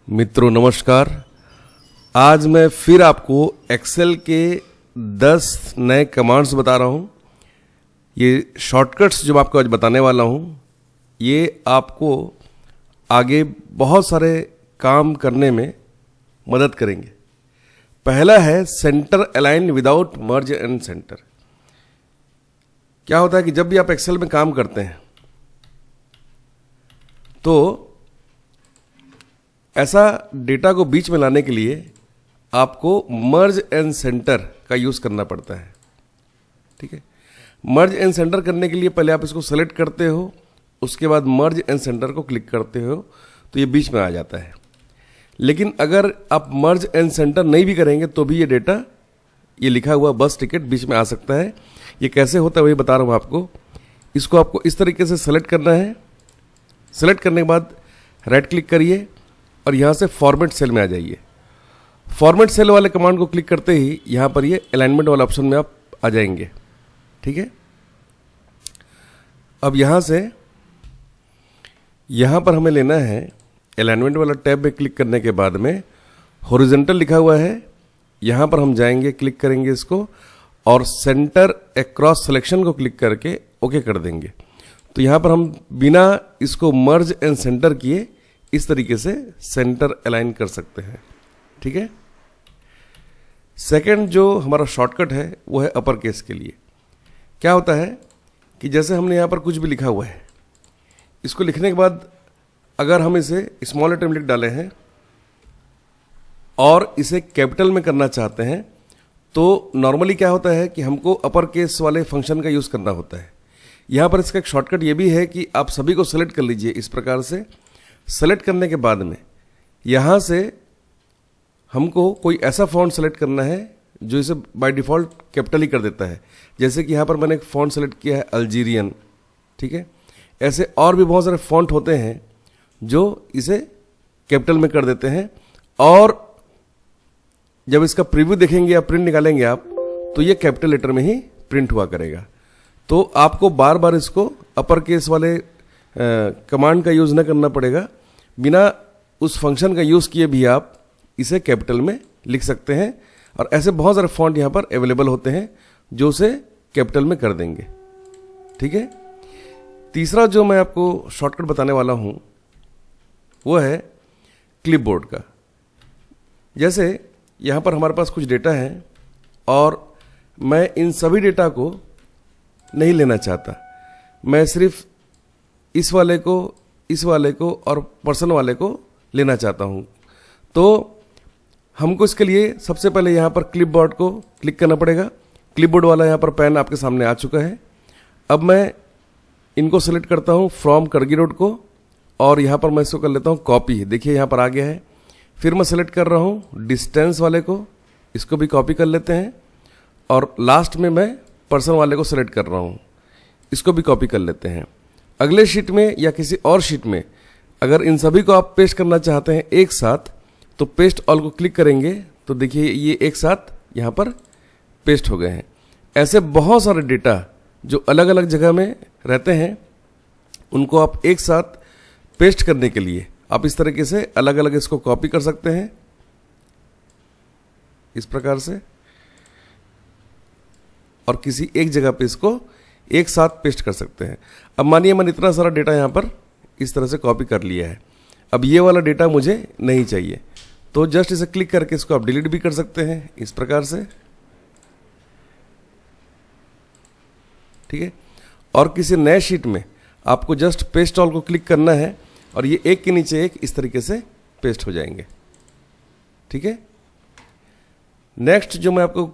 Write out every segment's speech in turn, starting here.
मित्रों नमस्कार। आज मैं फिर आपको एक्सेल के 10 नए कमांड्स बता रहा हूँ। ये शॉर्टकट्स जो मैं आपको आज बताने वाला हूँ, ये आपको आगे बहुत सारे काम करने में मदद करेंगे। पहला है centre align without merge and centre. क्या होता है कि जब भी आप एक्सेल में काम करते हैं तो ऐसा डेटा को बीच में लाने के लिए आपको मर्ज एंड सेंटर का यूज़ करना पड़ता है। ठीक है, मर्ज एंड सेंटर करने के लिए पहले आप इसको सेलेक्ट करते हो, उसके बाद मर्ज एंड सेंटर को क्लिक करते हो तो ये बीच में आ जाता है। लेकिन अगर आप मर्ज एंड सेंटर नहीं भी करेंगे तो भी ये डेटा, ये लिखा हुआ बस टिकट बीच में आ सकता है। ये कैसे होता है वही बता रहा हूँ आपको। इसको आपको इस तरीके से सेलेक्ट करना है। सेलेक्ट करने के बाद राइट क्लिक करिए और यहाँ से फॉर्मेट सेल में आ जाइए। फॉर्मेट सेल वाले कमांड को क्लिक करते ही यहाँ पर ये अलाइनमेंट वाला ऑप्शन में आप आ जाएंगे। ठीक है, अब यहाँ से यहाँ पर हमें लेना है अलाइनमेंट वाला टैब में क्लिक करने के बाद में हॉरिजॉन्टल लिखा हुआ है, यहाँ पर हम जाएंगे, क्लिक करेंगे इसको और सेंटर अक्रॉस सिलेक्शन को क्लिक करके ओके कर देंगे। तो यहाँ पर हम बिना इसको मर्ज एंड सेंटर किए इस तरीके से सेंटर अलाइन कर सकते हैं। ठीक है, सेकंड जो हमारा शॉर्टकट है वो है अपर केस के लिए। क्या होता है कि जैसे हमने यहाँ पर कुछ भी लिखा हुआ है, इसको लिखने के बाद अगर हम इसे स्मॉल लेटर में लिख डाले हैं और इसे कैपिटल में करना चाहते हैं तो नॉर्मली क्या होता है कि हमको अपर केस वाले फंक्शन का यूज़ करना होता है। यहाँ पर इसका एक शॉर्टकट ये भी है कि आप सभी को सेलेक्ट कर लीजिए। इस प्रकार से सेलेक्ट करने के बाद में यहाँ से हमको कोई ऐसा फॉन्ट सेलेक्ट करना है जो इसे बाय डिफ़ॉल्ट कैपिटल ही कर देता है। जैसे कि यहाँ पर मैंने एक फॉन्ट सेलेक्ट किया है अल्जीरियन। ठीक है, ऐसे और भी बहुत सारे फॉन्ट होते हैं जो इसे कैपिटल में कर देते हैं और जब इसका प्रीव्यू देखेंगे या प्रिंट निकालेंगे आप तो ये कैपिटल लेटर में ही प्रिंट हुआ करेगा। तो आपको बार बार इसको अपर केस वाले कमांड का यूज़ न करना पड़ेगा। बिना उस फंक्शन का यूज़ किए भी आप इसे कैपिटल में लिख सकते हैं और ऐसे बहुत सारे फॉन्ट यहाँ पर अवेलेबल होते हैं जो उसे कैपिटल में कर देंगे। ठीक है, तीसरा जो मैं आपको शॉर्टकट बताने वाला हूँ वो है क्लिपबोर्ड का। जैसे यहाँ पर हमारे पास कुछ डेटा है और मैं इन सभी डेटा को नहीं लेना चाहता, मैं सिर्फ इस वाले को और पर्सन वाले को लेना चाहता हूँ। तो हमको इसके लिए सबसे पहले यहाँ पर क्लिपबोर्ड को क्लिक करना पड़ेगा। क्लिपबोर्ड वाला यहाँ पर पेन आपके सामने आ चुका है। अब मैं इनको सेलेक्ट करता हूँ फ्रॉम करगी रोड को और यहाँ पर मैं इसको कर लेता हूँ कॉपी। देखिए यहाँ पर आ गया है। फिर मैं सेलेक्ट कर रहा हूँ डिस्टेंस वाले को, इसको भी कॉपी कर लेते हैं और लास्ट में मैं पर्सन वाले को सेलेक्ट कर रहा हूँ, इसको भी कॉपी कर लेते हैं। अगले शीट में या किसी और शीट में अगर इन सभी को आप पेस्ट करना चाहते हैं एक साथ तो पेस्ट ऑल को क्लिक करेंगे तो देखिए ये एक साथ यहाँ पर पेस्ट हो गए हैं। ऐसे बहुत सारे डेटा जो अलग अलग जगह में रहते हैं उनको आप एक साथ पेस्ट करने के लिए आप इस तरीके से अलग अलग इसको कॉपी कर सकते हैं इस प्रकार से और किसी एक जगह पे इसको एक साथ पेस्ट कर सकते हैं। अब मानिए मैंने इतना सारा डेटा यहाँ पर इस तरह से कॉपी कर लिया है। अब ये वाला डेटा मुझे नहीं चाहिए तो जस्ट इसे क्लिक करके इसको आप डिलीट भी कर सकते हैं इस प्रकार से। ठीक है, और किसी नए शीट में आपको जस्ट पेस्ट ऑल को क्लिक करना है और ये एक के नीचे एक इस तरीके से पेस्ट हो जाएंगे। ठीक है, नेक्स्ट जो मैं आपको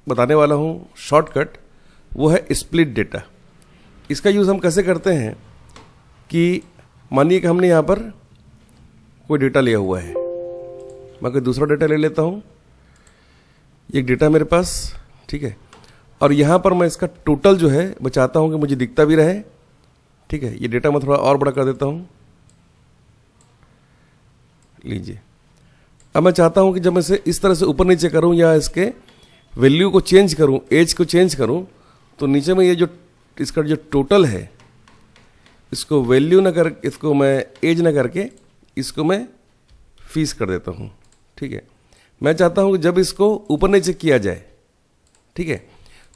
बताने वाला हूँ शॉर्टकट वो है स्प्लिट डेटा। इसका यूज़ हम कैसे करते हैं कि मानिए कि हमने यहाँ पर कोई डेटा लिया हुआ है, मैं कोई दूसरा डेटा ले लेता हूँ, एक डेटा मेरे पास। ठीक है, और यहाँ पर मैं इसका टोटल जो है मैं चाहता हूँ कि मुझे दिखता भी रहे। ठीक है, ये डेटा मैं थोड़ा और बड़ा कर देता हूँ। लीजिए, अब मैं चाहता हूँ कि जब मैं इसे इस तरह से ऊपर नीचे करूँ या इसके वैल्यू को चेंज करूँ, एज को चेंज करूँ तो नीचे में ये जो इसका जो टोटल है इसको वैल्यू ना कर, इसको मैं एज ना करके इसको मैं फीस कर देता हूँ। ठीक है, मैं चाहता हूँ कि जब इसको ऊपर नीचे किया जाए, ठीक है,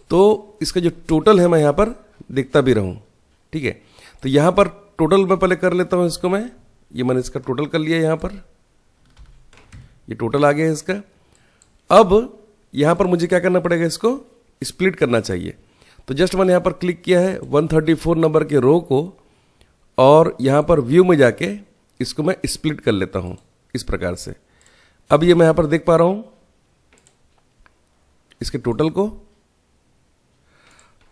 तो इसका जो टोटल है मैं यहाँ पर देखता भी रहूँ। ठीक है, तो यहाँ पर टोटल मैं पहले कर लेता हूँ इसको, ये मैंने इसका टोटल कर लिया, यहाँ पर ये टोटल आ गया इसका। अब यहाँ पर मुझे क्या करना पड़ेगा, इसको स्प्लिट करना चाहिए। तो जस्ट मैंने यहाँ पर क्लिक किया है 134 नंबर के रो को, और यहाँ पर व्यू में जाके इसको मैं स्प्लिट कर लेता हूँ इस प्रकार से। अब ये मैं यहाँ पर देख पा रहा हूँ इसके टोटल को।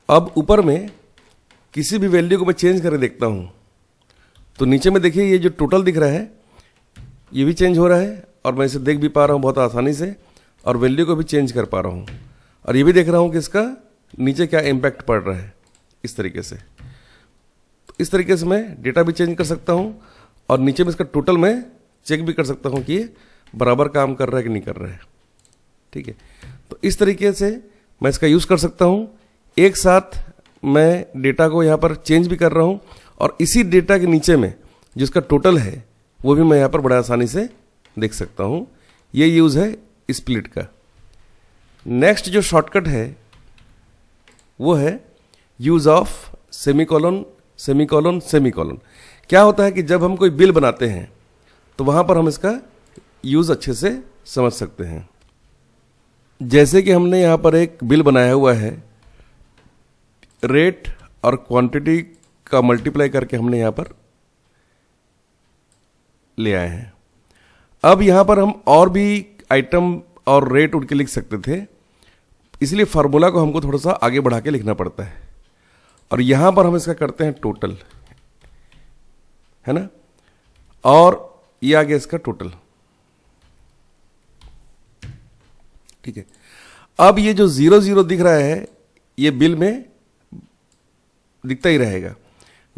अब ऊपर में किसी भी वैल्यू को मैं चेंज करके देखता हूँ, तो नीचे में देखिए ये जो टोटल दिख रहा है ये भी चेंज हो रहा है, और मैं इसे देख भी पा रहा हूँ बहुत आसानी से, और वैल्यू को भी चेंज कर पा रहा हूँ, और ये भी देख रहा हूँ कि इसका नीचे क्या इम्पैक्ट पड़ रहा है इस तरीके से। तो इस तरीके से मैं डेटा भी चेंज कर सकता हूँ, और नीचे में इसका टोटल मैं चेक भी कर सकता हूँ कि ये बराबर काम कर रहा है कि नहीं कर रहा है। ठीक है, तो इस तरीके से मैं इसका यूज़ कर सकता हूँ। एक साथ मैं डेटा को यहाँ पर चेंज भी कर रहा हूँ, और इसी डेटा के नीचे में जिसका टोटल है वो भी मैं यहाँ पर बड़ा आसानी से देख सकता हूँ। ये यूज़ है स्प्लिट का। नेक्स्ट जो शॉर्टकट है वो है use of semicolon semicolon semicolon. क्या होता है कि जब हम कोई बिल बनाते हैं तो वहाँ पर हम इसका यूज़ अच्छे से समझ सकते हैं। जैसे कि हमने यहाँ पर एक बिल बनाया हुआ है, रेट और क्वांटिटी का मल्टीप्लाई करके हमने यहाँ पर ले आए हैं। अब यहाँ पर हम और भी आइटम और रेट उनके लिख सकते थे, इसलिए फार्मूला को हमको थोड़ा सा आगे बढ़ा के लिखना पड़ता है, और यहाँ पर हम इसका करते हैं टोटल, है ना, और ये आ गया इसका टोटल। ठीक है, अब ये जो 00 दिख रहा है ये बिल में दिखता ही रहेगा।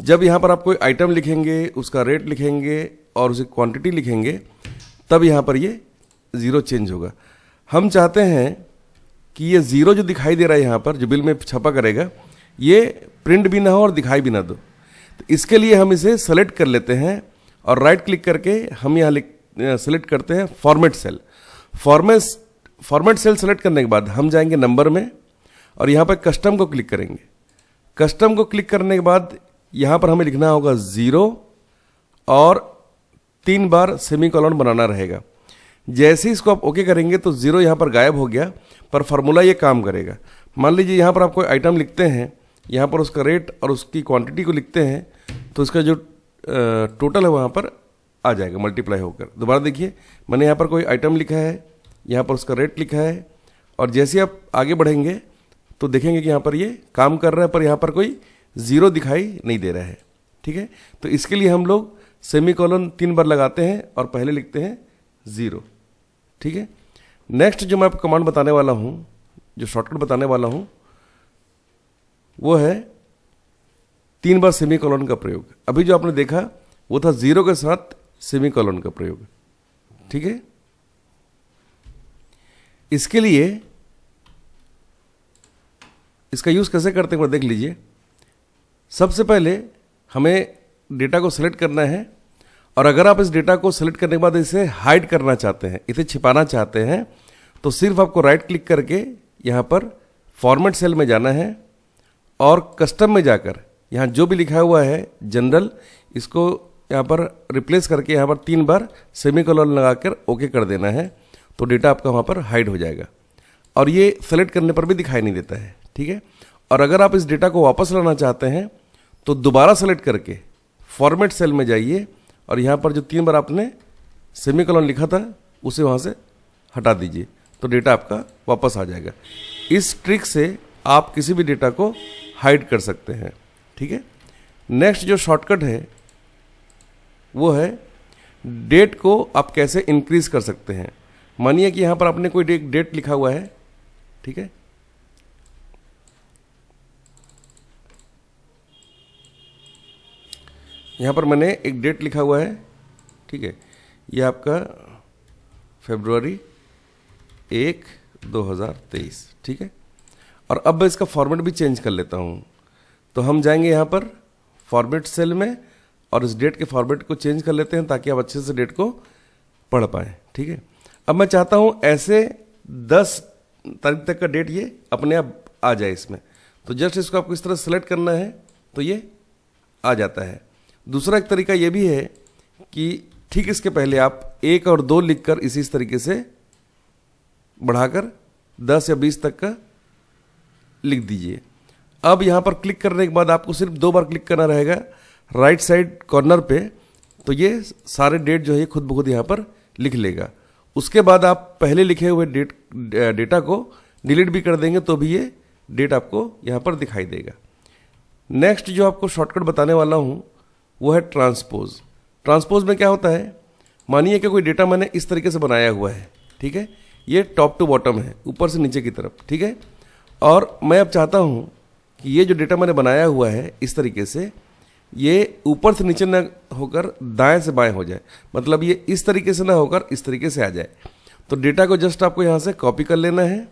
जब यहाँ पर आप कोई आइटम लिखेंगे, उसका रेट लिखेंगे और उसे क्वांटिटी लिखेंगे, तब यहाँ पर ये 0 चेंज होगा। हम चाहते हैं कि ये 0 जो दिखाई दे रहा है यहाँ पर, जो बिल में छपा करेगा, ये प्रिंट भी ना हो और दिखाई भी ना दो। तो इसके लिए हम इसे सेलेक्ट कर लेते हैं, और राइट क्लिक करके हम यहाँ सेलेक्ट करते हैं format cell. Format cell select करने के बाद हम जाएंगे नंबर में, और यहाँ पर कस्टम को क्लिक करेंगे। कस्टम को क्लिक करने के बाद यहाँ पर हमें लिखना होगा 0 और 3 बार सेमीकोलन बनाना रहेगा। जैसे ही इसको आप ओके करेंगे तो 0 यहाँ पर गायब हो गया, पर फार्मूला ये काम करेगा। मान लीजिए यहाँ पर आप कोई आइटम लिखते हैं, यहाँ पर उसका रेट और उसकी क्वांटिटी को लिखते हैं, तो इसका जो टोटल है वहाँ पर आ जाएगा मल्टीप्लाई होकर। दोबारा देखिए, मैंने यहाँ पर कोई आइटम लिखा है, यहाँ पर उसका रेट लिखा है, और जैसे ही आप आगे बढ़ेंगे तो देखेंगे कि यहाँ पर ये काम कर रहा है, पर यहाँ पर कोई 0 दिखाई नहीं दे रहा है। ठीक है, तो इसके लिए हम लोग सेमीकोलन 3 बार लगाते हैं और पहले लिखते हैं 0। ठीक है, नेक्स्ट जो मैं आपको कमांड बताने वाला हूँ, जो शॉर्टकट बताने वाला हूँ, वो है 3 बार सेमीकोलन का प्रयोग। अभी जो आपने देखा वो था 0 के साथ सेमीकोलन का प्रयोग। ठीक है, इसके लिए इसका यूज़ कैसे करते हैं देख लीजिए। सबसे पहले हमें डेटा को सेलेक्ट करना है, और अगर आप इस डेटा को सेलेक्ट करने के बाद इसे हाइड करना चाहते हैं, इसे छिपाना चाहते हैं, तो सिर्फ आपको राइट क्लिक करके यहाँ पर फॉर्मेट सेल में जाना है, और कस्टम में जाकर यहाँ जो भी लिखा हुआ है जनरल, इसको यहाँ पर रिप्लेस करके यहाँ पर 3 बार सेमीकोलन लगाकर ओके कर देना है, तो डेटा आपका वहाँ पर हाइड हो जाएगा, और ये सेलेक्ट करने पर भी दिखाई नहीं देता है। ठीक है, और अगर आप इस डेटा को वापस लाना चाहते हैं तो दोबारा सेलेक्ट करके फॉर्मेट सेल में जाइए, और यहाँ पर जो 3 बार आपने सेमीकोलन लिखा था उसे वहाँ से हटा दीजिए, तो डेटा आपका वापस आ जाएगा। इस ट्रिक से आप किसी भी डेटा को हाइड कर सकते हैं। ठीक है, नेक्स्ट जो शॉर्टकट है वो है डेट को आप कैसे इंक्रीज कर सकते हैं। मानिए कि यहाँ पर आपने कोई डेट लिखा हुआ है, ठीक है, यहाँ पर मैंने एक डेट लिखा हुआ है, ठीक है, ये आपका फरवरी 1, 2023। ठीक है, और अब मैं इसका फॉर्मेट भी चेंज कर लेता हूँ। तो हम जाएंगे यहाँ पर फॉर्मेट सेल में, और इस डेट के फॉर्मेट को चेंज कर लेते हैं ताकि आप अच्छे से डेट को पढ़ पाएँ। ठीक है, अब मैं चाहता हूँ ऐसे 10 तारीख तक का डेट ये अपने आप आ जाए इसमें, तो जस्ट इसको आपको इस तरह सेलेक्ट करना है तो ये आ जाता है। दूसरा एक तरीका ये भी है कि ठीक इसके पहले आप 1 और 2 लिखकर इसी तरीके से बढ़ाकर 10 या 20 तक का लिख दीजिए। अब यहाँ पर क्लिक करने के बाद आपको सिर्फ 2 बार क्लिक करना रहेगा राइट साइड कॉर्नर पे, तो ये सारे डेट जो है खुद ब खुद यहाँ पर लिख लेगा। उसके बाद आप पहले लिखे हुए डेटा को डिलीट भी कर देंगे तो भी ये डेट आपको यहाँ पर दिखाई देगा। नेक्स्ट जो आपको शॉर्टकट बताने वाला हूँ वो है ट्रांसपोज। ट्रांसपोज में क्या होता है, मानिए कि कोई डेटा मैंने इस तरीके से बनाया हुआ है, ठीक है, ये टॉप टू बॉटम है, ऊपर से नीचे की तरफ, ठीक है, और मैं अब चाहता हूँ कि ये जो डेटा मैंने बनाया हुआ है इस तरीके से ये ऊपर से नीचे न होकर दाएं से बाएं हो जाए, मतलब ये इस तरीके से ना होकर इस तरीके से आ जाए। तो डेटा को जस्ट आपको यहाँ से कॉपी कर लेना है।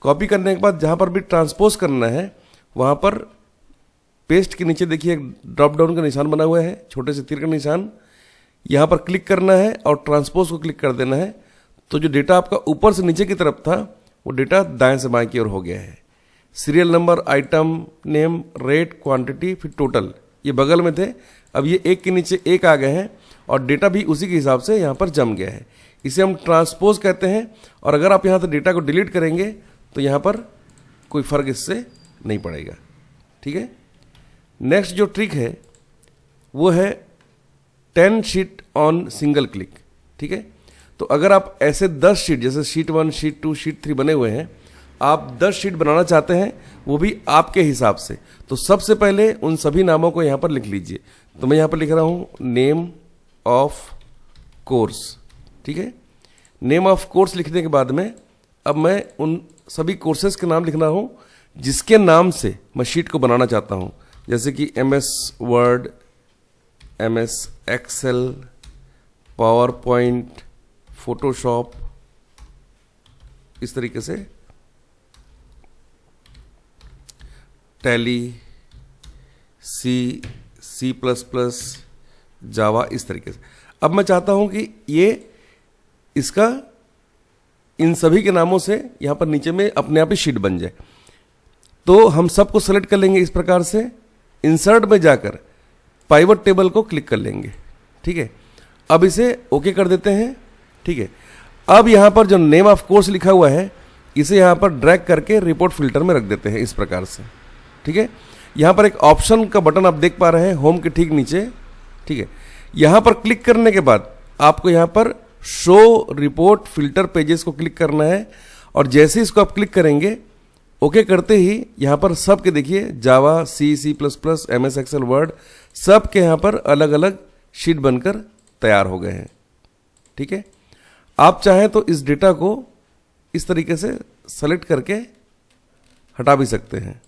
कॉपी करने के बाद जहाँ पर भी ट्रांसपोज करना है वहाँ पर पेस्ट के नीचे देखिए एक ड्रॉप डाउन का निशान बना हुआ है, छोटे से तीर का निशान, यहाँ पर क्लिक करना है और ट्रांसपोज को क्लिक कर देना है। तो जो डेटा आपका ऊपर से नीचे की तरफ था वो डेटा दाएं से बाएं की ओर हो गया है। Serial number, item name, rate, quantity, फिर टोटल ये बगल में थे, अब ये एक के नीचे एक आ गए हैं और डेटा भी उसी के हिसाब से यहाँ पर जम गया है। इसे हम ट्रांसपोज कहते हैं। और अगर आप यहाँ से डेटा को डिलीट करेंगे तो यहाँ पर कोई फर्क इससे नहीं पड़ेगा। ठीक है, नेक्स्ट जो ट्रिक है वो है 10 शीट ऑन सिंगल क्लिक। ठीक है, तो अगर आप ऐसे 10 शीट, जैसे शीट 1, शीट 2, शीट 3 बने हुए हैं, आप 10 शीट बनाना चाहते हैं वो भी आपके हिसाब से, तो सबसे पहले उन सभी नामों को यहाँ पर लिख लीजिए। तो मैं यहाँ पर लिख रहा हूँ नेम ऑफ कोर्स। ठीक है, नेम ऑफ कोर्स लिखने के बाद में अब मैं उन सभी कोर्सेज के नाम लिख रहा हूँ जिसके नाम से मैं शीट को बनाना चाहता हूँ, जैसे कि MS word, MS Excel, PowerPoint, Photoshop, इस तरीके से टैली, C++, जावा, इस तरीके से। अब मैं चाहता हूं कि ये इसका इन सभी के नामों से यहां पर नीचे में अपने आप ही शीट बन जाए। तो हम सबको सेलेक्ट कर लेंगे इस प्रकार से, इंसर्ट में जाकर पाइवट टेबल को क्लिक कर लेंगे। ठीक है, अब इसे ओके कर देते हैं। ठीक है, अब यहां पर जो नेम ऑफ कोर्स लिखा हुआ है इसे यहां पर ड्रैग करके रिपोर्ट फिल्टर में रख देते हैं इस प्रकार से। ठीक है, यहां पर एक ऑप्शन का बटन आप देख पा रहे हैं होम के ठीक नीचे। ठीक है, यहां पर क्लिक करने के बाद आपको यहां पर शो रिपोर्ट फिल्टर पेजेस को क्लिक करना है और जैसे इसको आप क्लिक करेंगे ओके करते ही यहां पर सब के देखिए जावा, C++, MS एक्सेल, वर्ड, सब के यहां पर अलग अलग शीट बनकर तैयार हो गए हैं। ठीक है, आप चाहें तो इस डेटा को इस तरीके से सेलेक्ट करके हटा भी सकते हैं।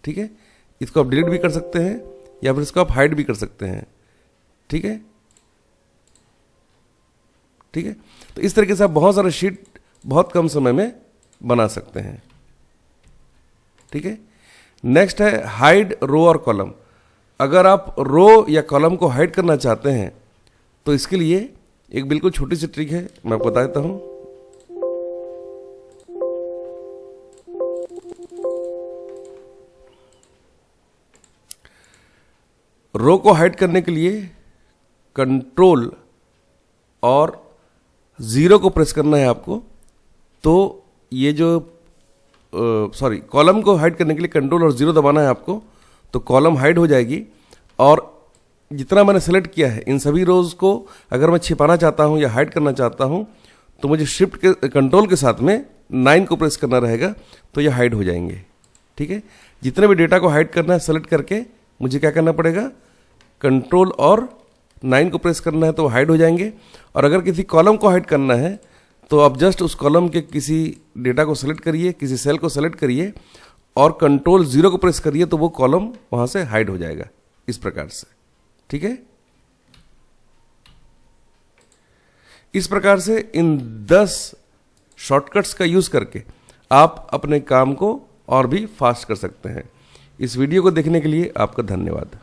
ठीक है, इसको आप डिलीट भी कर सकते हैं या फिर इसको आप हाइड भी कर सकते हैं। ठीक है, ठीक है, तो इस तरीके से आप बहुत सारे शीट बहुत कम समय में बना सकते हैं। ठीक है, नेक्स्ट है हाइड रो और कॉलम। अगर आप रो या कॉलम को हाइड करना चाहते हैं तो इसके लिए एक बिल्कुल छोटी सी ट्रिक है, मैं आपको बता देता हूं। रो को हाइड करने के लिए कंट्रोल और 0 को प्रेस करना है आपको। तो ये जो कॉलम को हाइड करने के लिए कंट्रोल और 0 दबाना है आपको, तो कॉलम हाइड हो जाएगी। और जितना मैंने सेलेक्ट किया है इन सभी रोज को अगर मैं छिपाना चाहता हूं या हाइड करना चाहता हूं तो मुझे शिफ्ट के कंट्रोल के साथ में 9 को प्रेस करना रहेगा, तो ये हाइड हो जाएंगे। ठीक है, जितने भी डेटा को हाइड करना है सेलेक्ट करके मुझे क्या करना पड़ेगा, कंट्रोल और 9 को प्रेस करना है तो हाइड हो जाएंगे। और अगर किसी कॉलम को हाइड करना है तो आप जस्ट उस कॉलम के किसी डेटा को सेलेक्ट करिए, किसी सेल को सेलेक्ट करिए और कंट्रोल 0 को प्रेस करिए तो वो कॉलम वहां से हाइड हो जाएगा इस प्रकार से। ठीक है, इस प्रकार से इन 10 शॉर्टकट्स का यूज करके आप अपने काम को और भी फास्ट कर सकते हैं। इस वीडियो को देखने के लिए आपका धन्यवाद।